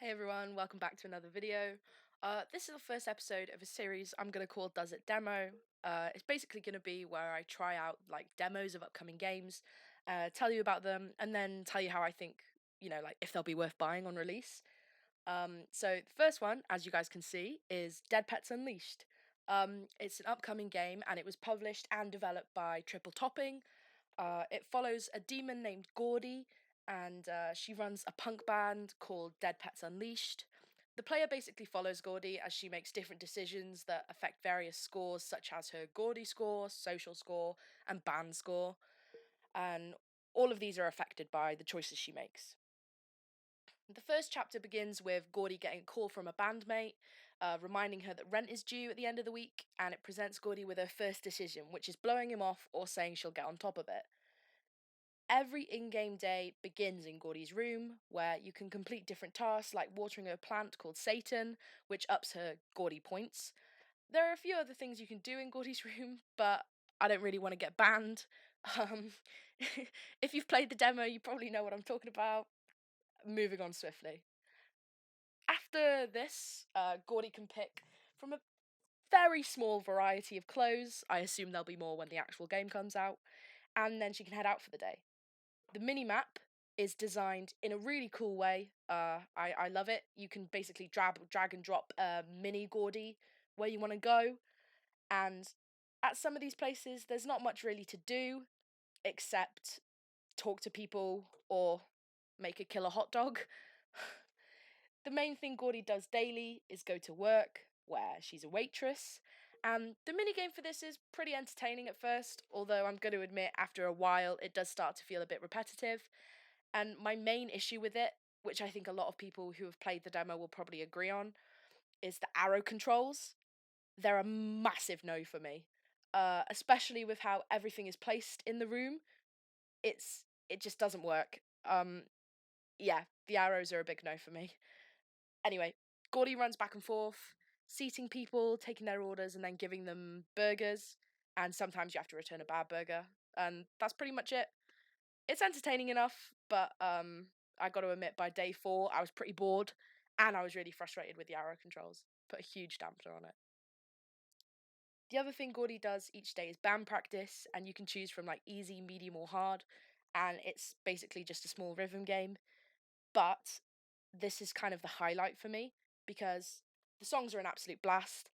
Hey everyone, welcome back to another video. This is the first episode of a series I'm going to call Does It Demo. It's basically going to be where I try out like demos of upcoming games, tell you about them, and then tell you how I think, like if they'll be worth buying on release. So the first one, as you guys can see, is Dead Pets Unleashed. It's an upcoming game and it was published and developed by Triple Topping. It follows a demon named Gordy, and she runs a punk band called Dead Pets Unleashed. The player basically follows Gordy as she makes different decisions that affect various scores, such as her Gordy score, social score, and band score. And all of these are affected by the choices she makes. The first chapter begins with Gordy getting a call from a bandmate, reminding her that rent is due at the end of the week, and it presents Gordy with her first decision, which is blowing him off or saying she'll get on top of it. Every in game day begins in Gordy's room, where you can complete different tasks like watering a plant called Satan, which ups her Gordy points. There are a few other things you can do in Gordy's room, but I don't really want to get banned. Um, if you've played the demo, you probably know what I'm talking about. Moving on swiftly. After this, Gordy can pick from a very small variety of clothes. I assume there'll be more when the actual game comes out. And then she can head out for the day. The mini map is designed in a really cool way. I love it. You can basically drag and drop a mini Gordy where you want to go. And at some of these places, there's not much really to do except talk to people or make a killer hot dog. The main thing Gordy does daily is go to work, where she's a waitress. And the minigame for this is pretty entertaining at first, although I'm going to admit after a while it does start to feel a bit repetitive. And my main issue with it, which I think a lot of people who have played the demo will probably agree on, is the arrow controls. They're a massive no for me. Especially with how everything is placed in the room. It just doesn't work. Yeah, the arrows are a big no for me. Anyway, Gordy runs back and forth, seating people, taking their orders, and then giving them burgers. And sometimes you have to return a bad burger. And that's pretty much it. It's entertaining enough, but I got to admit, by day 4, I was pretty bored, and I was really frustrated with the arrow controls. Put a huge dampener on it. The other thing Gordy does each day is band practice, and you can choose from like easy, medium, or hard, and it's basically just a small rhythm game. But this is kind of the highlight for me because the songs are an absolute blast,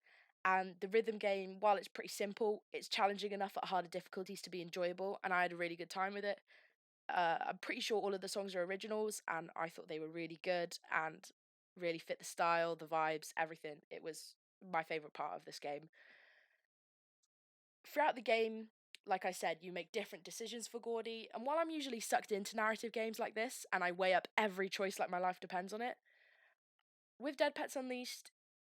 and the rhythm game, while it's pretty simple, it's challenging enough at harder difficulties to be enjoyable, and I had a really good time with it. I'm pretty sure all of the songs are originals, and I thought they were really good and really fit the style, the vibes, everything. It was my favourite part of this game. Throughout the game, like I said, you make different decisions for Gordy, and while I'm usually sucked into narrative games like this, and I weigh up every choice like my life depends on it, with Dead Pets Unleashed,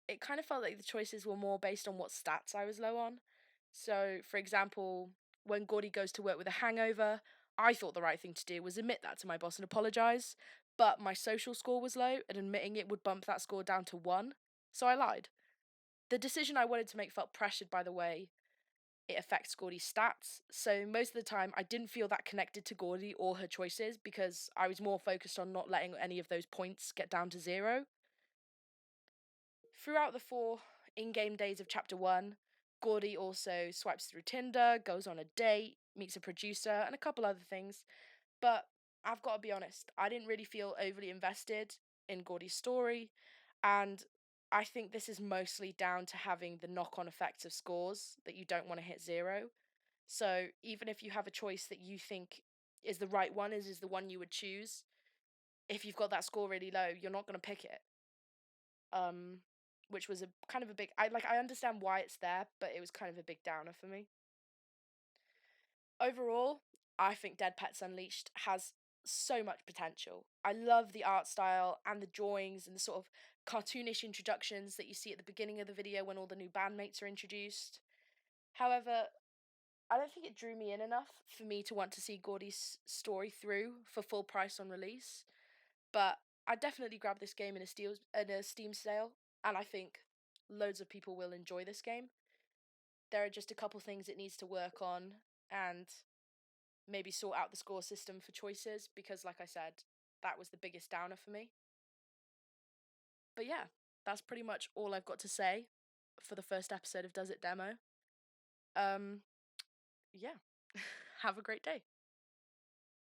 it kind of felt like the choices were more based on what stats I was low on. So, for example, when Gordy goes to work with a hangover, I thought the right thing to do was admit that to my boss and apologise, but my social score was low, and admitting it would bump that score down to 1, so I lied. The decision I wanted to make felt pressured by the way it affects Gordy's stats, so most of the time I didn't feel that connected to Gordy or her choices because I was more focused on not letting any of those points get down to 0. Throughout the 4 in game days of Chapter 1, Gordy also swipes through Tinder, goes on a date, meets a producer, and a couple other things. But I've got to be honest, I didn't really feel overly invested in Gordy's story, and I think this is mostly down to having the knock on effects of scores that you don't want to hit 0. So even if you have a choice that you think is the right one, is the one you would choose, if you've got that score really low, you're not going to pick it. um, which was a kind of a big. I understand why it's there, but it was kind of a big downer for me. Overall, I think Dead Pets Unleashed has so much potential. I love the art style and the drawings and the sort of cartoonish introductions that you see at the beginning of the video when all the new bandmates are introduced. However, I don't think it drew me in enough for me to want to see Gordy's story through for full price on release. But I definitely grab this game in a Steam sale, and I think loads of people will enjoy this game. There are just a couple things it needs to work on, and maybe sort out the score system for choices because, like I said, that was the biggest downer for me. But yeah, that's pretty much all I've got to say for the first episode of Does It Demo. Um, yeah. Have a great day.